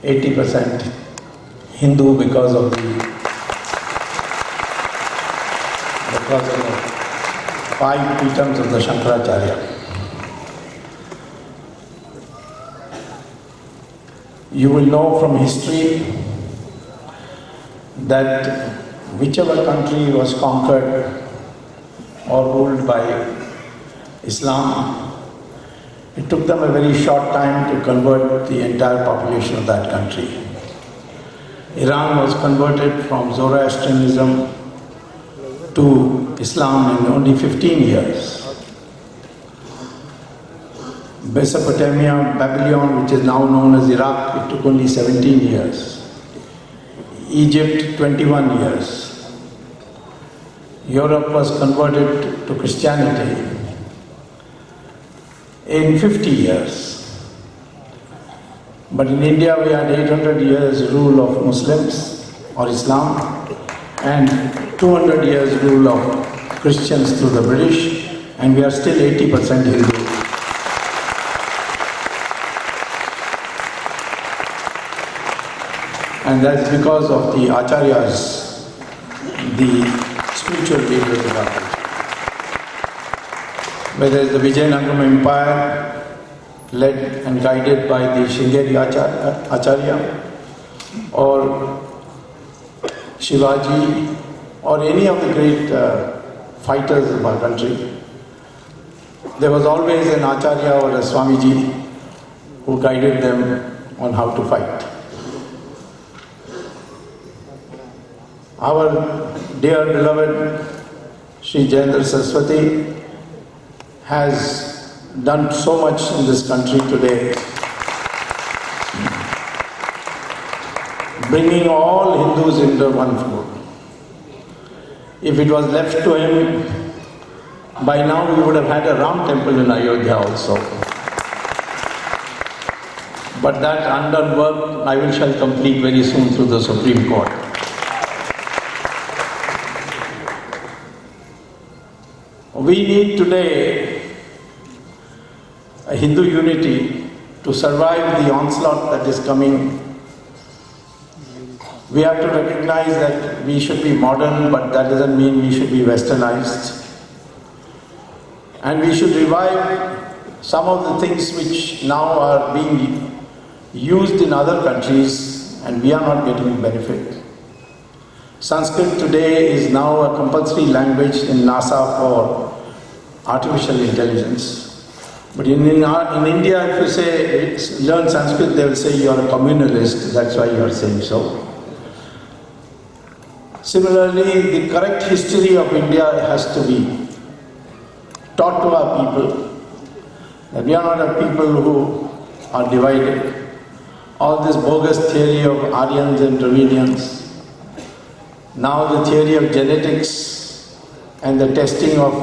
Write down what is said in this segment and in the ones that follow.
80% Hindu because of the 5 pitams of the Shankaracharya. You will know from history that whichever country was conquered or ruled by Islam, it took them a very short time to convert the entire population of that country. Iran was converted from Zoroastrianism to Islam in only 15 years. Mesopotamia, Babylon, which is now known as Iraq, it took only 17 years. Egypt, 21 years. Europe was converted to Christianity in 50 years. But in India we had 800 years rule of Muslims or Islam and 200 years rule of Christians through the British, and we are still 80% Hindu. And that's because of the Acharyas, the spiritual leaders of our country. Whether it's the Vijayanagara Empire, led and guided by the Sringeri Acharya, or Shivaji, or any of the great fighters of our country, there was always an Acharya or a Swamiji who guided them on how to fight. Our dear beloved Sri Jayendra Saraswati has done so much in this country today, bringing all Hindus into one fold. If it was left to him, by now we would have had a Ram temple in Ayodhya also. But that undone work I shall complete very soon through the Supreme Court. We need today a Hindu unity to survive the onslaught that is coming. We have to recognize that we should be modern, but that doesn't mean we should be westernized. And we should revive some of the things which now are being used in other countries and we are not getting benefit. Sanskrit today is now a compulsory language in NASA for artificial intelligence. But in India, if you say learn Sanskrit, they will say you are a communalist, that's why you are saying so. Similarly, the correct history of India has to be taught to our people, that we are not a people who are divided. All this bogus theory of Aryans and Dravidians, now the theory of genetics and the testing of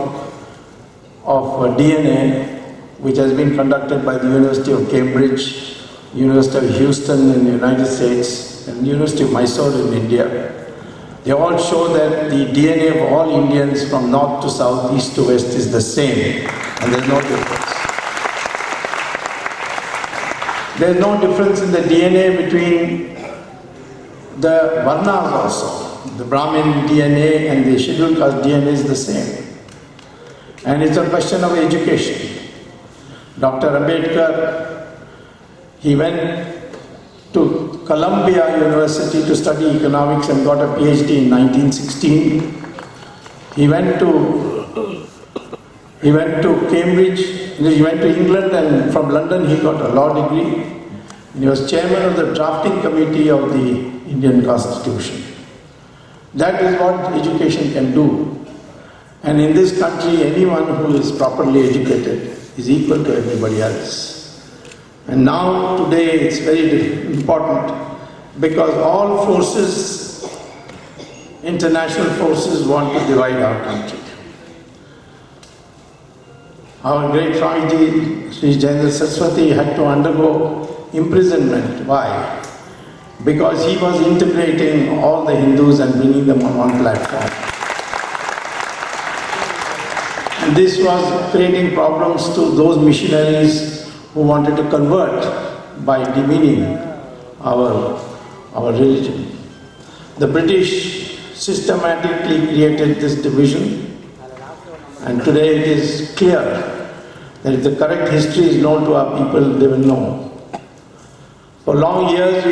DNA, which has been conducted by the University of Cambridge, University of Houston in the United States, and University of Mysore in India. They all show that the DNA of all Indians from north to south, east to west is the same, and there's no difference. There's no difference in the DNA between the Varnas also. The Brahmin DNA and the scheduled caste DNA is the same. And it's a question of education. Dr. Ambedkar, he went to Columbia University to study economics and got a PhD in 1916. He went to Cambridge, he went to England, and from London he got a law degree. And he was chairman of the drafting committee of the Indian Constitution. That is what education can do. And in this country, anyone who is properly educated is equal to everybody else. And now, today, it's very important because all forces, international forces, want to divide our country. Our great Swamiji, Sri Jayendra Saraswati, had to undergo imprisonment. Why? Because he was integrating all the Hindus and bringing them on one platform. And this was creating problems to those missionaries who wanted to convert by demeaning our religion. The British systematically created this division, and today it is clear that if the correct history is known to our people, they will know. For long years,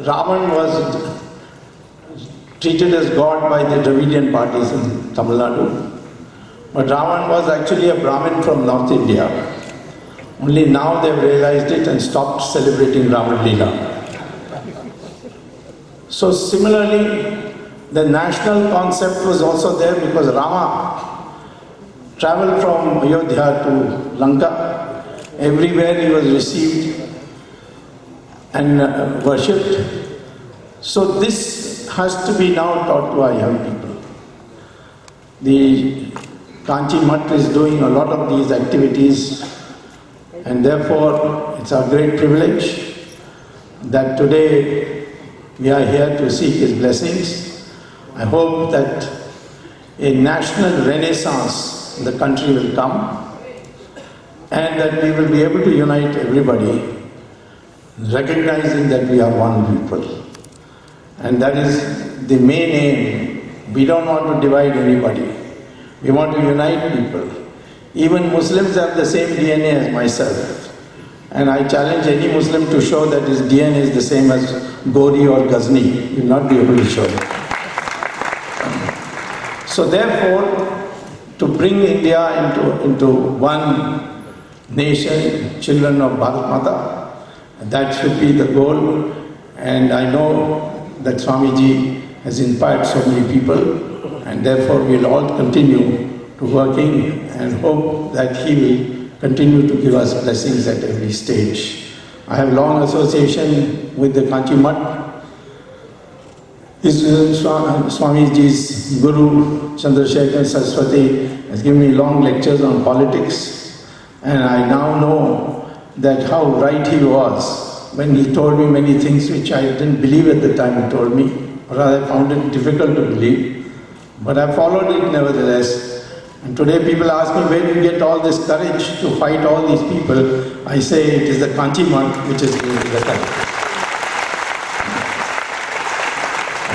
Ravan was treated as God by the Dravidian parties in Tamil Nadu. But Ravan was actually a Brahmin from North India. Only now they have realized it and stopped celebrating Raman Leela. So similarly, the national concept was also there because Rama traveled from Ayodhya to Lanka. Everywhere he was received and worshipped. So this has to be now taught to our young people. The Kanchi Mutt is doing a lot of these activities, and therefore it's our great privilege that today we are here to seek his blessings. I hope that a national renaissance in the country will come and that we will be able to unite everybody, recognizing that we are one people. And that is the main aim. We don't want to divide anybody. We want to unite people. Even Muslims have the same DNA as myself. And I challenge any Muslim to show that his DNA is the same as Gori or Ghazni. He will not be able to show it. So therefore, to bring India into one nation, children of Bharat Mata, that should be the goal. And I know that Swamiji has inspired so many people, and therefore we will all continue to working and hope that he will continue to give us blessings at every stage. I have long association with the Kanchi Mutt. Swamiji's Guru, Jayendra Saraswati, has given me long lectures on politics, and I now know that how right he was when he told me many things which I didn't believe at the time he told me, or rather I found it difficult to believe, but I followed it nevertheless. And today people ask me, where do you get all this courage to fight all these people? I say it is the Kanchi Mutt which is giving me the courage.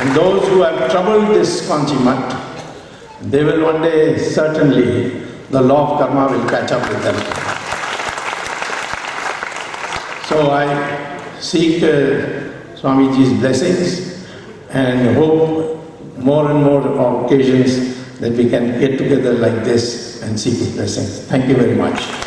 And those who have troubled this Kanchi Mutt, they will one day certainly, the law of karma will catch up with them. So I seek Swamiji's blessings and hope more and more occasions that we can get together like this and seek his blessings. Thank you very much.